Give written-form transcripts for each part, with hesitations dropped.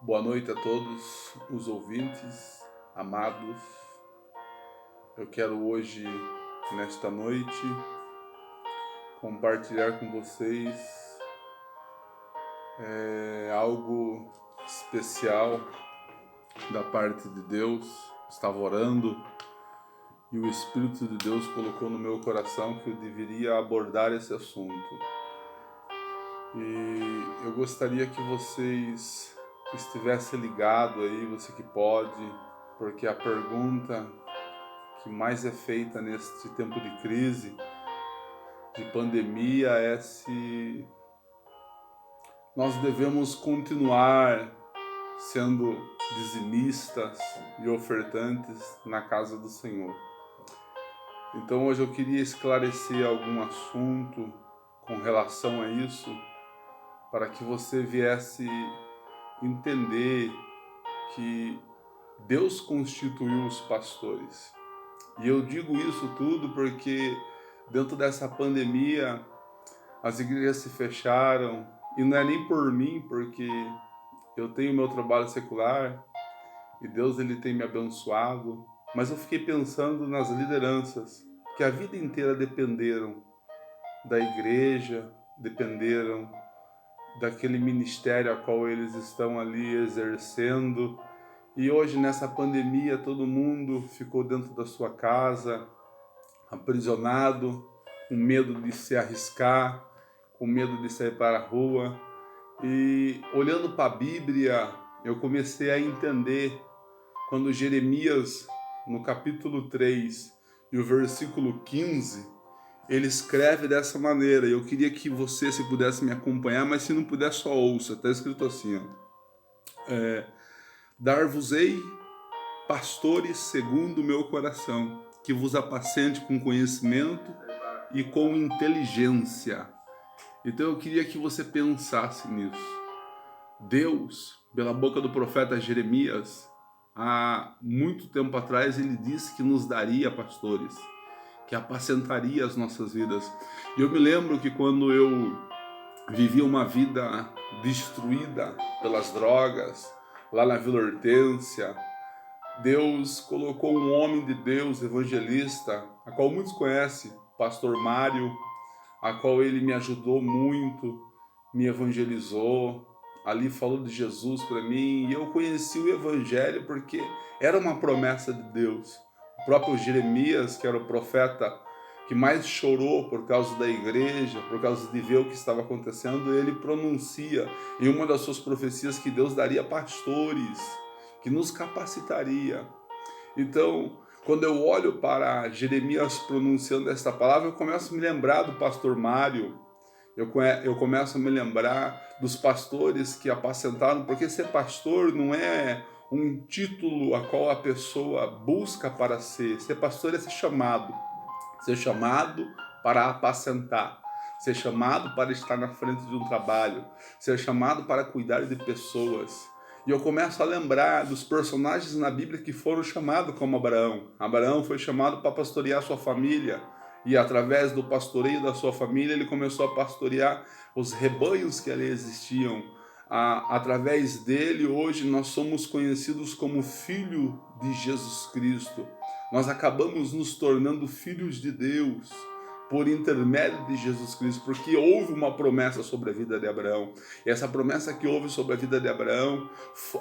Boa noite a todos os ouvintes, amados. Eu quero hoje, nesta noite, compartilhar com vocês algo especial da parte de Deus. Estava orando e o Espírito de Deus colocou no meu coração que eu deveria abordar esse assunto. E eu gostaria que vocês estivessem ligados aí, você que pode, porque a pergunta que mais é feita neste tempo de crise, de pandemia, é se nós devemos continuar sendo dizimistas e ofertantes na casa do Senhor. Então hoje eu queria esclarecer algum assunto com relação a isso, para que você viesse entender que Deus constituiu os pastores. E eu digo isso tudo porque dentro dessa pandemia as igrejas se fecharam, e não é nem por mim, porque eu tenho meu trabalho secular e Deus ele tem me abençoado, mas eu fiquei pensando nas lideranças que a vida inteira dependeram da igreja, dependeram daquele ministério a qual eles estão ali exercendo. E hoje nessa pandemia todo mundo ficou dentro da sua casa, aprisionado, com medo de se arriscar, com medo de sair para a rua. E olhando para a Bíblia, eu comecei a entender quando Jeremias, no capítulo 3 e o versículo 15, ele escreve dessa maneira. Eu queria que você, se pudesse me acompanhar, mas se não puder, só ouça. Está escrito assim, dar-vos-ei pastores segundo o meu coração, que vos apacente com conhecimento e com inteligência. Então eu queria que você pensasse nisso. Deus, pela boca do profeta Jeremias, há muito tempo atrás, ele disse que nos daria pastores, que apacentaria as nossas vidas. E eu me lembro que quando eu vivia uma vida destruída pelas drogas, lá na Vila Hortência, Deus colocou um homem de Deus, evangelista, a qual muitos conhecem, pastor Mário, a qual ele me ajudou muito, me evangelizou, ali falou de Jesus para mim, e eu conheci o evangelho porque era uma promessa de Deus. O próprio Jeremias, que era o profeta que mais chorou por causa da igreja, por causa de ver o que estava acontecendo, ele pronuncia em uma das suas profecias que Deus daria pastores, que nos capacitaria. Então, quando eu olho para Jeremias pronunciando esta palavra, eu começo a me lembrar do pastor Mário, eu começo a me lembrar dos pastores que apacentaram, porque ser pastor não é um título a qual a pessoa busca para ser pastor é ser chamado para apacentar, ser chamado para estar na frente de um trabalho, ser chamado para cuidar de pessoas. E eu começo a lembrar dos personagens na Bíblia que foram chamados como Abraão. Abraão foi chamado para pastorear sua família, e através do pastoreio da sua família ele começou a pastorear os rebanhos que ali existiam. Através dele hoje nós somos conhecidos como filho de Jesus Cristo. Nós acabamos nos tornando filhos de Deus por intermédio de Jesus Cristo, porque houve uma promessa sobre a vida de Abraão. E essa promessa que houve sobre a vida de Abraão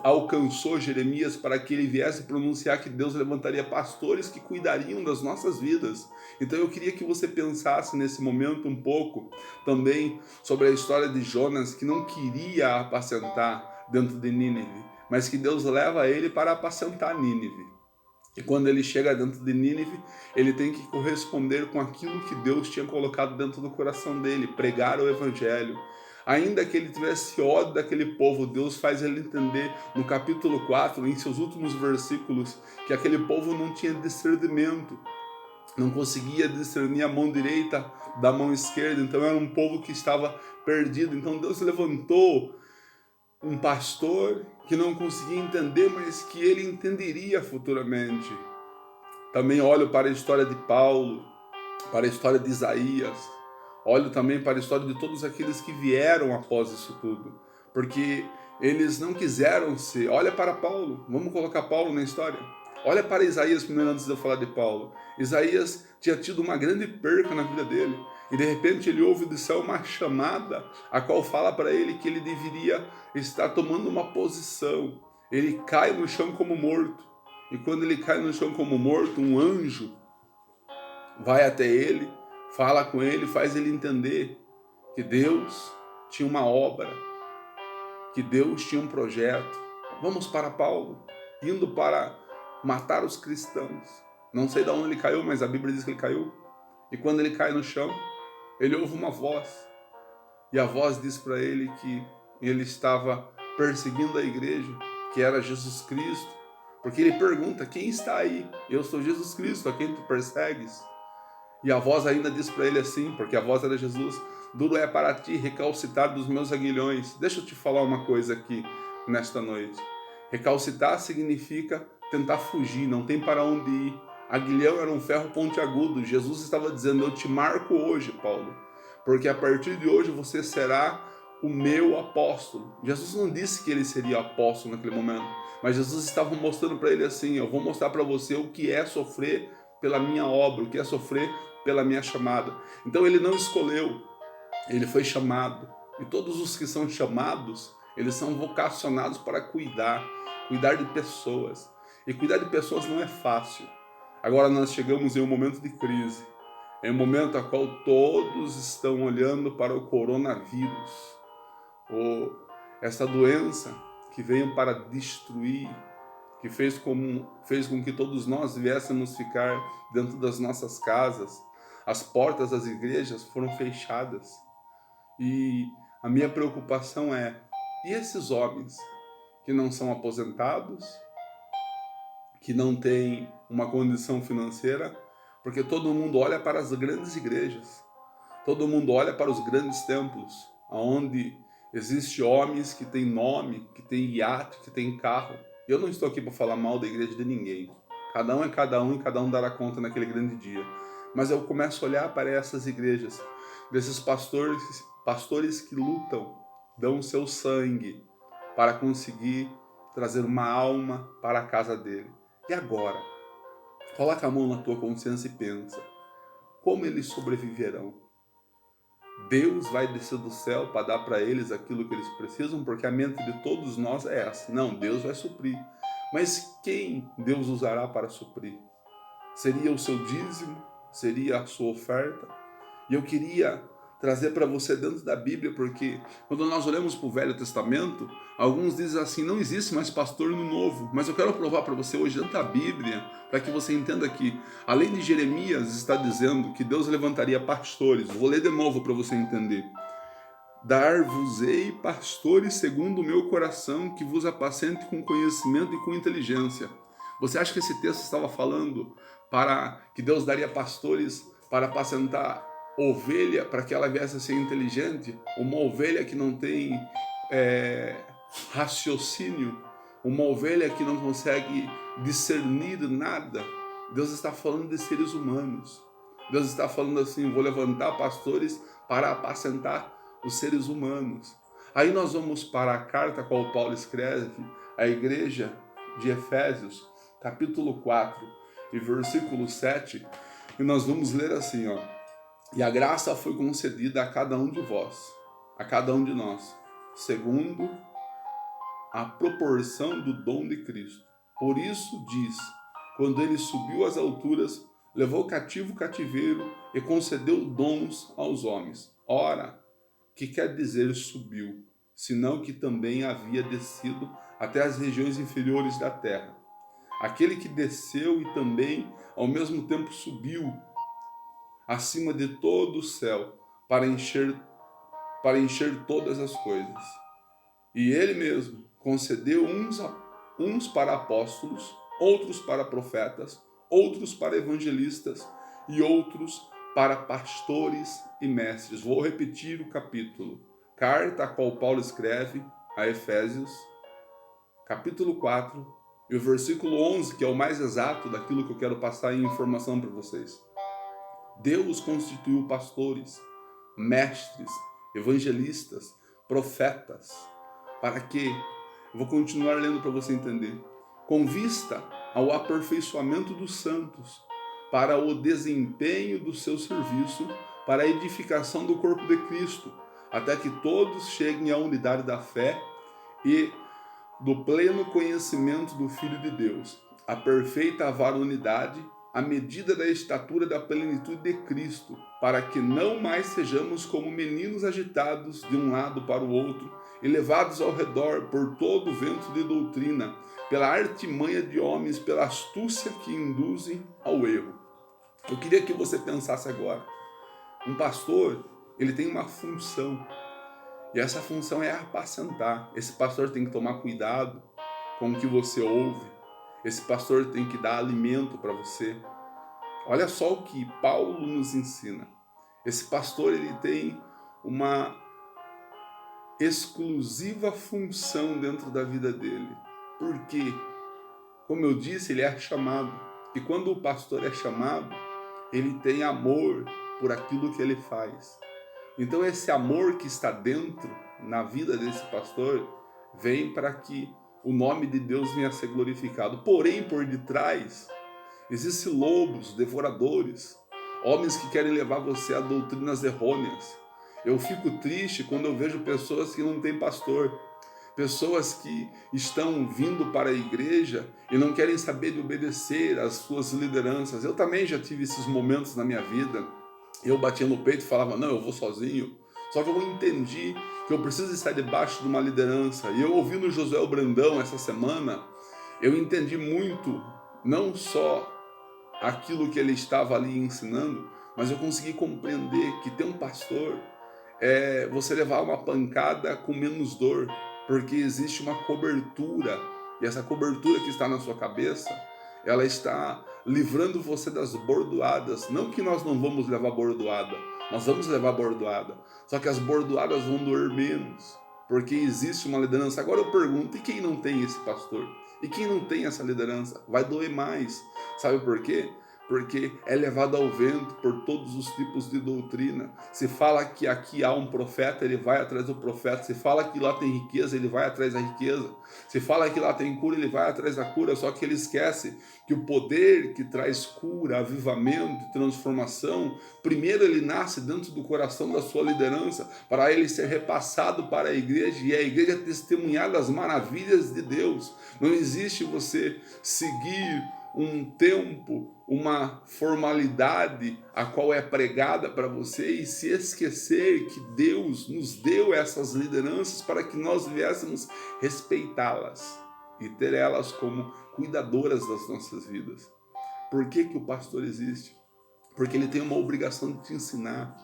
alcançou Jeremias para que ele viesse pronunciar que Deus levantaria pastores que cuidariam das nossas vidas. Então eu queria que você pensasse nesse momento um pouco também sobre a história de Jonas, que não queria apacentar dentro de Nínive, mas que Deus leva ele para apacentar Nínive. E quando ele chega dentro de Nínive, ele tem que corresponder com aquilo que Deus tinha colocado dentro do coração dele, pregar o evangelho. Ainda que ele tivesse ódio daquele povo, Deus faz ele entender no capítulo 4, em seus últimos versículos, que aquele povo não tinha discernimento, não conseguia discernir a mão direita da mão esquerda, então era um povo que estava perdido. Então Deus levantou um pastor que não conseguia entender, mas que ele entenderia futuramente. Também olho para a história de Paulo, para a história de Isaías, olho também para a história de todos aqueles que vieram após isso tudo, porque eles não quiseram ser. Olha para Paulo, vamos colocar Paulo na história. Olha para Isaías primeiro antes de eu falar de Paulo. Isaías tinha tido uma grande perca na vida dele. E de repente ele ouve do céu uma chamada, a qual fala para ele que ele deveria estar tomando uma posição. Ele cai no chão como morto. E quando ele cai no chão como morto, um anjo vai até ele, fala com ele, faz ele entender que Deus tinha uma obra, que Deus tinha um projeto. Vamos para Paulo, indo para matar os cristãos. Não sei de onde ele caiu, mas a Bíblia diz que ele caiu. E quando ele cai no chão, ele ouve uma voz. E a voz diz para ele que ele estava perseguindo a igreja, que era Jesus Cristo. Porque ele pergunta, quem está aí? Eu sou Jesus Cristo, a quem tu persegues? E a voz ainda diz para ele assim, porque a voz era Jesus, duro é para ti recalcitar dos meus aguilhões. Deixa eu te falar uma coisa aqui nesta noite. Recalcitar significa tentar fugir, não tem para onde ir. Aguilhão era um ferro pontiagudo. Jesus estava dizendo, eu te marco hoje, Paulo, porque a partir de hoje você será o meu apóstolo. Jesus não disse que ele seria apóstolo naquele momento, mas Jesus estava mostrando para ele assim, eu vou mostrar para você o que é sofrer pela minha obra, o que é sofrer pela minha chamada. Então ele não escolheu, ele foi chamado. E todos os que são chamados, eles são vocacionados para cuidar de pessoas. E cuidar de pessoas não é fácil. Agora nós chegamos em um momento de crise, em um momento a qual todos estão olhando para o coronavírus, ou essa doença que veio para destruir, que fez com que todos nós viéssemos ficar dentro das nossas casas. As portas das igrejas foram fechadas. E a minha preocupação é, e esses homens que não são aposentados, que não têm uma condição financeira? Porque todo mundo olha para as grandes igrejas, todo mundo olha para os grandes templos, onde existem homens que têm nome, que têm iate, que têm carro. Eu não estou aqui para falar mal da igreja de ninguém. Cada um é cada um e cada um dará conta naquele grande dia. Mas eu começo a olhar para essas igrejas, desses pastores que lutam, dão o seu sangue para conseguir trazer uma alma para a casa dele. E agora? Coloca a mão na tua consciência e pensa, como eles sobreviverão? Deus vai descer do céu para dar para eles aquilo que eles precisam, porque a mente de todos nós é essa. Não, Deus vai suprir. Mas quem Deus usará para suprir? Seria o seu dízimo? Seria a sua oferta? E eu queria trazer para você dentro da Bíblia, porque quando nós olhamos para o Velho Testamento, alguns dizem assim, não existe mais pastor no Novo, mas eu quero provar para você hoje dentro da Bíblia, para que você entenda que, além de Jeremias está dizendo que Deus levantaria pastores, vou ler de novo para você entender. Dar-vos-ei pastores segundo o meu coração, que vos apacente com conhecimento e com inteligência. Você acha que esse texto estava falando para que Deus daria pastores para apacentar ovelha, para que ela viesse a ser inteligente? Uma ovelha que não tem raciocínio, uma ovelha que não consegue discernir nada. Deus está falando de seres humanos. Deus está falando assim, vou levantar pastores para apacentar os seres humanos. Aí nós vamos para a carta qual Paulo escreve à igreja de Efésios, capítulo 4 e versículo 7, e nós vamos ler assim, ó. E a graça foi concedida a cada um de vós, a cada um de nós, segundo a proporção do dom de Cristo. Por isso diz, quando ele subiu às alturas, levou cativo o cativeiro e concedeu dons aos homens. Ora, que quer dizer subiu, senão que também havia descido até as regiões inferiores da terra. Aquele que desceu e também, ao mesmo tempo, subiu acima de todo o céu para encher todas as coisas. E ele mesmo concedeu uns para apóstolos, outros para profetas, outros para evangelistas e outros para pastores e mestres. Vou repetir o capítulo. Carta a qual Paulo escreve a Efésios, capítulo 4, e o versículo 11, que é o mais exato daquilo que eu quero passar em informação para vocês. Deus constituiu pastores, mestres, evangelistas, profetas, Para quê? Eu vou continuar lendo para você entender. Com vista ao aperfeiçoamento dos santos, para o desempenho do seu serviço, para a edificação do corpo de Cristo, até que todos cheguem à unidade da fé e do pleno conhecimento do Filho de Deus, a perfeita varonidade, à medida da estatura da plenitude de Cristo, para que não mais sejamos como meninos agitados de um lado para o outro e levados ao redor por todo o vento de doutrina, pela artimanha de homens, pela astúcia que induzem ao erro. Eu queria que você pensasse agora. Um pastor, ele tem uma função, e essa função é apacentar. Esse pastor tem que tomar cuidado com o que você ouve. Esse pastor tem que dar alimento para você. Olha só o que Paulo nos ensina. Esse pastor, ele tem uma exclusiva função dentro da vida dele. Por quê? Como eu disse, ele é chamado. E quando o pastor é chamado, ele tem amor por aquilo que ele faz. Então esse amor que está dentro, na vida desse pastor, vem para que o nome de Deus venha a ser glorificado. Porém, por detrás, existem lobos, devoradores, homens que querem levar você a doutrinas errôneas. Eu fico triste quando eu vejo pessoas que não têm pastor, pessoas que estão vindo para a igreja e não querem saber de obedecer às suas lideranças. Eu também já tive esses momentos na minha vida. Eu batia no peito e falava, não, eu vou sozinho. Só que eu entendi que eu preciso estar debaixo de uma liderança. E eu ouvindo Josué Brandão essa semana, eu entendi muito, não só aquilo que ele estava ali ensinando, mas eu consegui compreender que ter um pastor é você levar uma pancada com menos dor, porque existe uma cobertura, e essa cobertura que está na sua cabeça, ela está livrando você das bordoadas. Não que nós não vamos levar bordoada, nós vamos levar bordoada, só que as bordoadas vão doer menos, porque existe uma liderança. Agora eu pergunto, e quem não tem esse pastor? E quem não tem essa liderança? Vai doer mais. Sabe por quê? Porque é levado ao vento por todos os tipos de doutrina. Se fala que aqui há um profeta, ele vai atrás do profeta. Se fala que lá tem riqueza, ele vai atrás da riqueza. Se fala que lá tem cura, ele vai atrás da cura. Só que ele esquece que o poder que traz cura, avivamento, transformação, primeiro ele nasce dentro do coração da sua liderança, para ele ser repassado para a igreja, e a igreja testemunhar das maravilhas de Deus. Não existe você seguir um tempo, uma formalidade a qual é pregada para você e se esquecer que Deus nos deu essas lideranças para que nós viéssemos respeitá-las e ter elas como cuidadoras das nossas vidas. Por que que o pastor existe? Porque ele tem uma obrigação de te ensinar,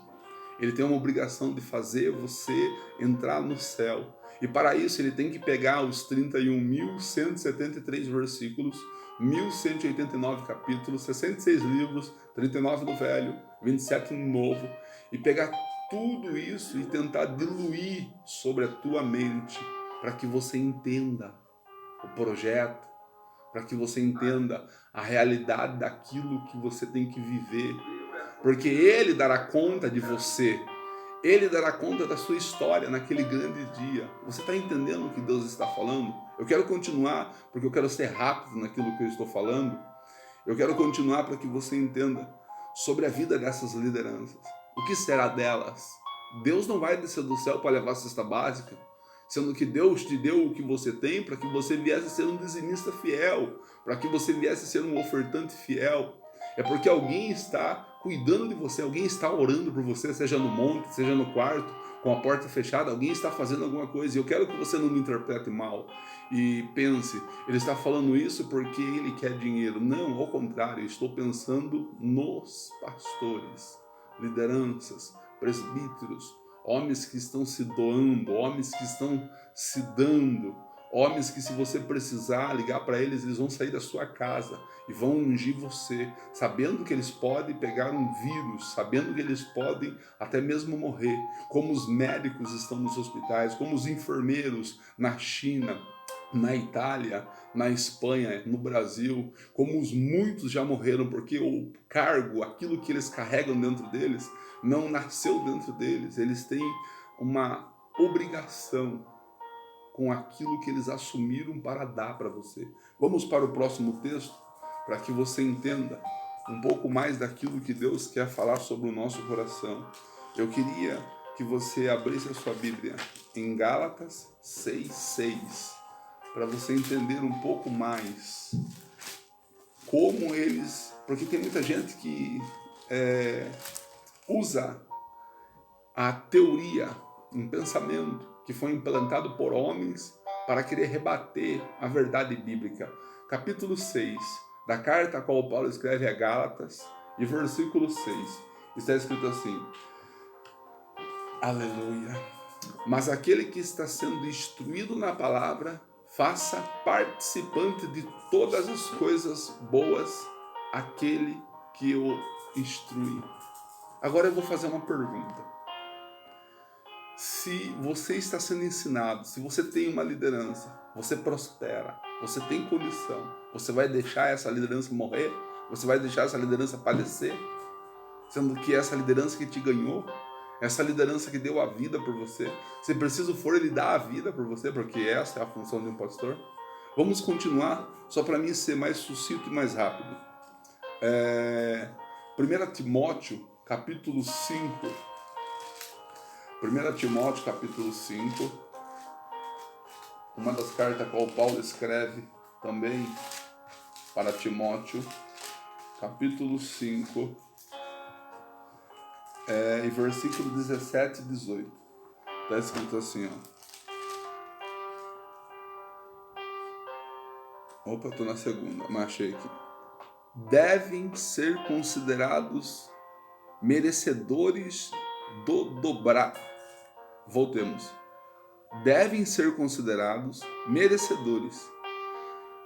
ele tem uma obrigação de fazer você entrar no céu. E para isso ele tem que pegar os 31.173 versículos, 1.189 capítulos, 66 livros, 39 do Velho, 27 no Novo, e pegar tudo isso e tentar diluir sobre a tua mente, para que você entenda o projeto, para que você entenda a realidade daquilo que você tem que viver. Porque Ele dará conta de você, Ele dará conta da sua história naquele grande dia. Você está entendendo o que Deus está falando? Eu quero continuar, porque eu quero ser rápido naquilo que eu estou falando. Eu quero continuar para que você entenda sobre a vida dessas lideranças. O que será delas? Deus não vai descer do céu para levar a cesta básica, sendo que Deus te deu o que você tem para que você viesse a ser um dizimista fiel, para que você viesse a ser um ofertante fiel. É porque alguém está cuidando de você, alguém está orando por você, seja no monte, seja no quarto, com a porta fechada, alguém está fazendo alguma coisa. E eu quero que você não me interprete mal e pense, ele está falando isso porque ele quer dinheiro. Não, ao contrário, eu estou pensando nos pastores, lideranças, presbíteros, homens que estão se doando, homens que estão se dando, homens que, se você precisar ligar para eles, eles vão sair da sua casa e vão ungir você, sabendo que eles podem pegar um vírus, sabendo que eles podem até mesmo morrer, como os médicos estão nos hospitais, como os enfermeiros na China, na Itália, na Espanha, no Brasil, como os muitos já morreram, porque o cargo, aquilo que eles carregam dentro deles, não nasceu dentro deles. Eles têm uma obrigação com aquilo que eles assumiram para dar para você. Vamos para o próximo texto, para que você entenda um pouco mais daquilo que Deus quer falar sobre o nosso coração. Eu queria que você abrisse a sua Bíblia em Gálatas 6:6, para você entender um pouco mais como eles... Porque tem muita gente que usa a teoria, um pensamento que foi implantado por homens para querer rebater a verdade bíblica. Capítulo 6 da carta a qual Paulo escreve a Gálatas, e versículo 6, está escrito assim: aleluia. Mas aquele que está sendo instruído na palavra, faça participante de todas as coisas boas aquele que o instrui. Agora eu vou fazer uma pergunta. Se você está sendo ensinado, se você tem uma liderança, você prospera, você tem condição, você vai deixar essa liderança morrer? Você vai deixar essa liderança padecer? Sendo que essa liderança que te ganhou, essa liderança que deu a vida por você, se preciso for, ele dá a vida por você, porque essa é a função de um pastor. Vamos continuar, só para mim ser mais sucinto e mais rápido. 1 Timóteo, capítulo 5. 1 Timóteo, capítulo 5. Uma das cartas a qual Paulo escreve também para Timóteo, capítulo 5, e versículo 17 e 18. Está escrito assim, ó. Opa, estou na segunda, mas achei aqui. Devem ser considerados merecedores do dobrar. Voltemos. Devem ser considerados merecedores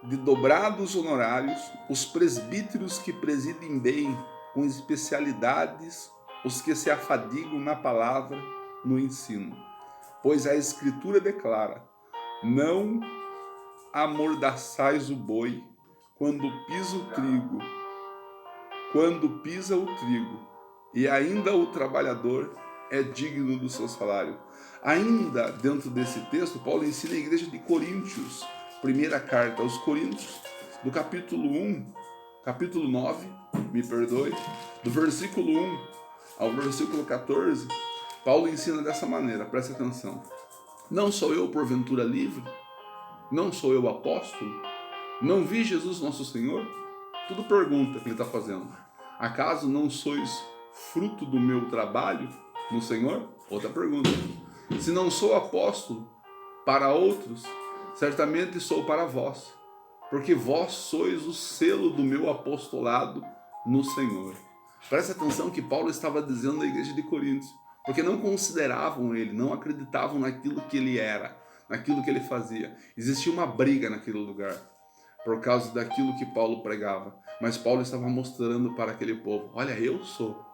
de dobrados honorários os presbíteros que presidem bem, com especialidades, os que se afadigam na palavra, no ensino. Pois a Escritura declara: não amordaçais o boi quando pisa o trigo, e ainda o trabalhador é digno do seu salário. Ainda dentro desse texto, Paulo ensina a igreja de Coríntios, primeira carta aos Coríntios, do capítulo 9, me perdoe, do versículo 1 ao versículo 14, Paulo ensina dessa maneira, presta atenção. Não sou eu porventura livre? Não sou eu apóstolo? Não vi Jesus nosso Senhor? Tudo pergunta que ele está fazendo. Acaso não sois fruto do meu trabalho no Senhor? Outra pergunta. Se não sou apóstolo para outros, certamente sou para vós, porque vós sois o selo do meu apostolado no Senhor. Presta atenção que Paulo estava dizendo à igreja de Coríntios, porque não consideravam ele, não acreditavam naquilo que ele era, naquilo que ele fazia. Existia uma briga naquele lugar, por causa daquilo que Paulo pregava. Mas Paulo estava mostrando para aquele povo: olha, eu sou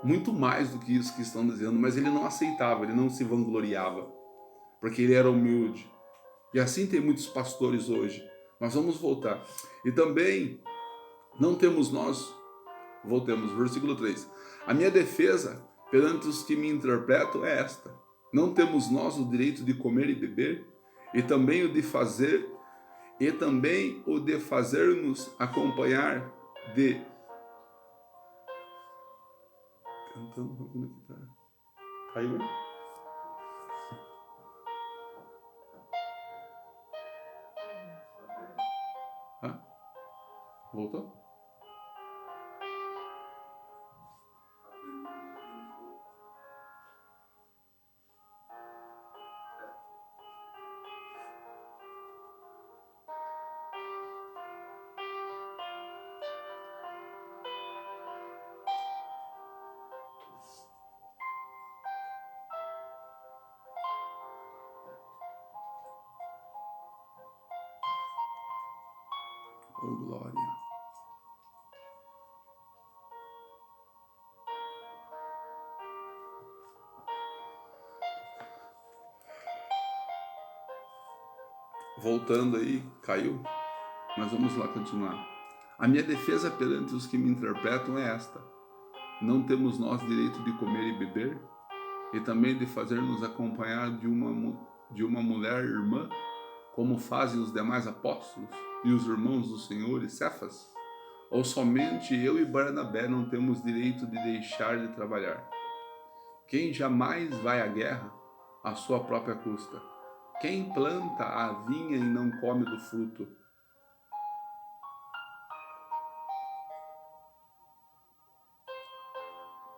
muito mais do que isso que estão dizendo. Mas ele não aceitava, ele não se vangloriava, porque ele era humilde. E assim tem muitos pastores hoje. Mas vamos voltar. E também não temos nós, voltemos, versículo 3. A minha defesa perante os que me interpretam é esta: não temos nós o direito de comer e beber, e também o de fazer-nos acompanhar de... Cantando, como é que tá? Caiu aí? Voltou? Oh, glória. Voltando aí, caiu? Mas vamos lá continuar. A minha defesa perante os que me interpretam é esta: não temos nós direito de comer e beber, e também de fazer-nos acompanhar de uma mulher irmã, como fazem os demais apóstolos e os irmãos do Senhor e Cefas? Ou somente eu e Barnabé não temos direito de deixar de trabalhar? Quem jamais vai à guerra à sua própria custa? Quem planta a vinha e não come do fruto?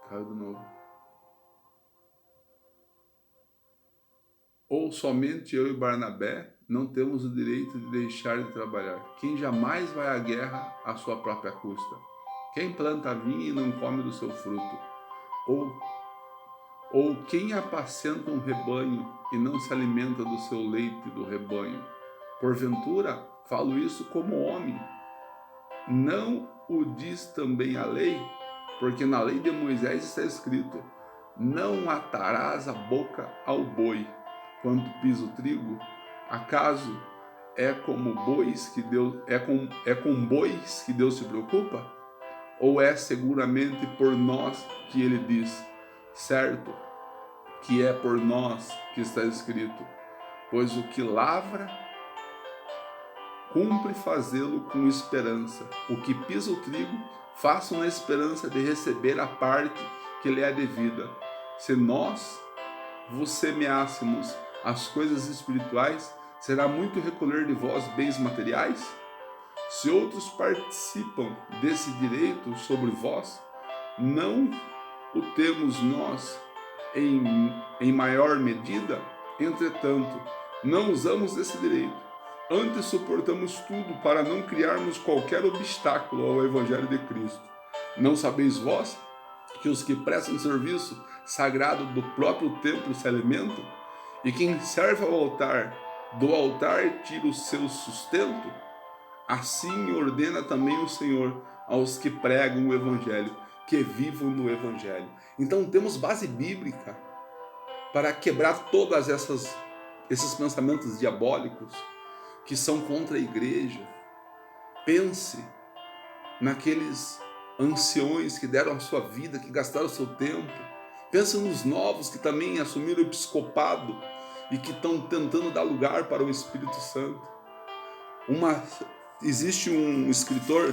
Caiu de novo. Ou somente eu e Barnabé não temos o direito de deixar de trabalhar? Quem jamais vai à guerra à sua própria custa? Quem planta a vinha e não come do seu fruto? Ou quem apacenta um rebanho e não se alimenta do seu leite do rebanho? Porventura, falo isso como homem. Não o diz também a lei? Porque na lei de Moisés está escrito: não atarás a boca ao boi quando pisa o trigo. Acaso é como bois que Deus com bois que Deus se preocupa? Ou é seguramente por nós que ele diz, certo que é por nós que está escrito, pois o que lavra cumpre fazê-lo com esperança. O que pisa o trigo, faça na esperança de receber a parte que lhe é devida. Se nós vos semeássemos as coisas espirituais, será muito recolher de vós bens materiais? Se outros participam desse direito sobre vós, não o temos nós em maior medida? Entretanto, não usamos esse direito. Antes suportamos tudo para não criarmos qualquer obstáculo ao Evangelho de Cristo. Não sabeis vós que os que prestam serviço sagrado do próprio templo se alimentam? E quem serve ao altar, do altar tira o seu sustento? Assim ordena também o Senhor aos que pregam o Evangelho, que vivam no Evangelho. Então temos base bíblica para quebrar todas esses pensamentos diabólicos que são contra a igreja. Pense naqueles anciões que deram a sua vida, que gastaram o seu tempo. Pense nos novos que também assumiram o episcopado e que estão tentando dar lugar para o Espírito Santo. Existe um escritor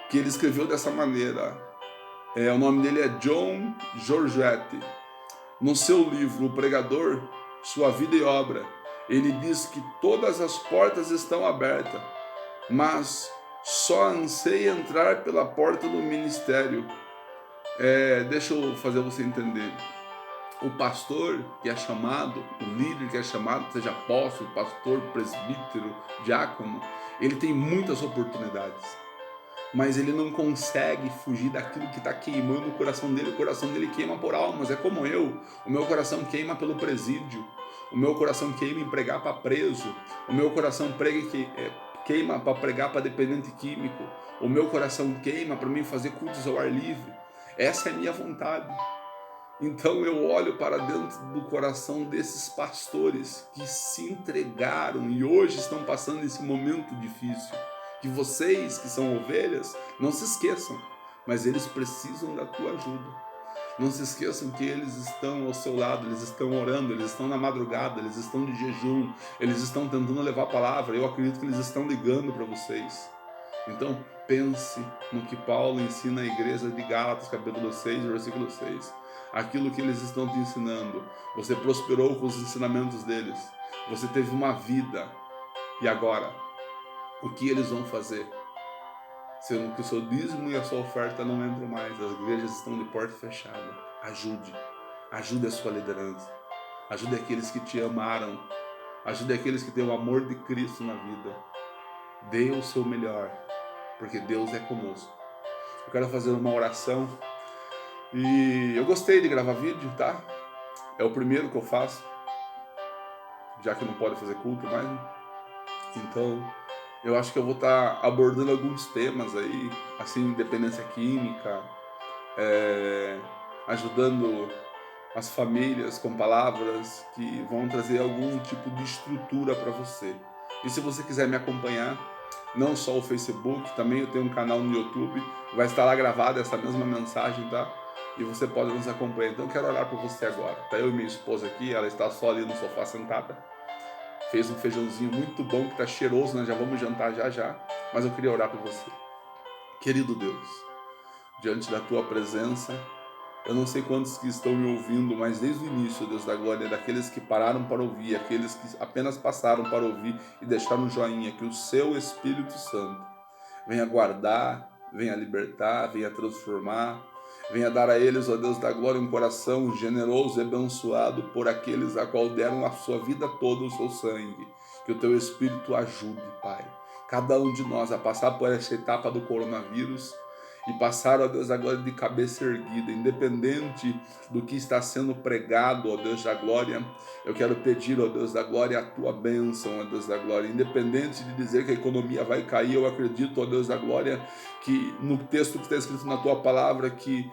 que ele escreveu dessa maneira. O nome dele é John Giorgetti. No seu livro, O Pregador, Sua Vida e Obra, ele diz que todas as portas estão abertas, mas só anseia entrar pela porta do ministério. Deixa eu fazer você entender. O pastor que é chamado, o líder que é chamado, seja apóstolo, pastor, presbítero, diácono, ele tem muitas oportunidades, mas ele não consegue fugir daquilo que está queimando o coração dele. O coração dele queima por almas, é como eu. O meu coração queima pelo presídio, o meu coração queima em pregar para preso, o meu coração queima para pregar para dependente químico, o meu coração queima para mim fazer cultos ao ar livre. Essa é a minha vontade. Então eu olho para dentro do coração desses pastores que se entregaram e hoje estão passando esse momento difícil. Que vocês que são ovelhas, não se esqueçam, mas eles precisam da tua ajuda. Não se esqueçam que eles estão ao seu lado, eles estão orando, eles estão na madrugada, eles estão de jejum, eles estão tentando levar a palavra. Eu acredito que eles estão ligando para vocês. Então pense no que Paulo ensina à igreja de Gálatas, capítulo 6, versículo 6. Aquilo que eles estão te ensinando. Você prosperou com os ensinamentos deles. Você teve uma vida. E agora? O que eles vão fazer? Sendo que o seu dízimo e a sua oferta não entram mais. As igrejas estão de porta fechada. Ajude. Ajude a sua liderança. Ajude aqueles que te amaram. Ajude aqueles que têm o amor de Cristo na vida. Dê o seu melhor. Porque Deus é conosco. Eu quero fazer uma oração. E eu gostei de gravar vídeo, tá? É o primeiro que eu faço, já que não pode fazer culto mais. Então, eu acho que eu vou estar abordando alguns temas aí, assim, dependência química, ajudando as famílias com palavras que vão trazer algum tipo de estrutura para você. E se você quiser me acompanhar, não só o Facebook, também eu tenho um canal no YouTube, vai estar lá gravada essa mesma mensagem, tá? e você pode nos acompanhar. Então eu quero orar por você agora. Tá eu e minha esposa aqui, ela está só ali no sofá sentada. Fez um feijãozinho muito bom, que tá cheiroso, nós já vamos jantar já, mas eu queria orar por você. Querido Deus, diante da tua presença, eu não sei quantos que estão me ouvindo, mas desde o início, Deus da glória, daqueles que pararam para ouvir, aqueles que apenas passaram para ouvir e deixaram um joinha, que o seu Espírito Santo venha guardar, venha libertar, venha transformar, venha dar a eles, ó Deus da glória, um coração generoso e abençoado por aqueles a qual deram a sua vida toda, o seu sangue. Que o teu Espírito ajude, Pai, cada um de nós a passar por essa etapa do coronavírus e passar, ó Deus da glória, de cabeça erguida, independente do que está sendo pregado, ó Deus da glória. Eu quero pedir, ó Deus da glória, a tua bênção, ó Deus da glória, independente de dizer que a economia vai cair. Eu acredito, ó Deus da glória, que no texto que está escrito na tua palavra, que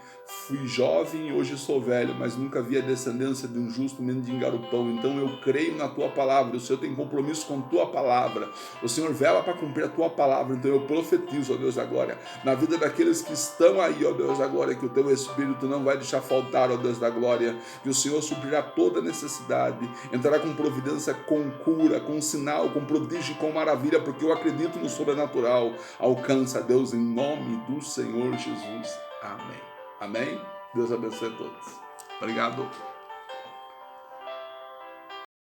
fui jovem e hoje sou velho, mas nunca vi a descendência de um justo mendigar o pão. Então eu creio na tua palavra, o Senhor tem compromisso com tua palavra, o Senhor vela para cumprir a tua palavra. Então eu profetizo, ó Deus da glória, na vida daqueles que estão aí, ó Deus da glória, que o teu Espírito não vai deixar faltar, ó Deus da glória, que o Senhor suprirá toda necessidade, entrará com providência, com cura, com sinal, com prodígio, com maravilha, porque eu acredito no sobrenatural. Alcança, Deus, em nome do Senhor Jesus. Amém. Amém? Deus abençoe a todos. Obrigado.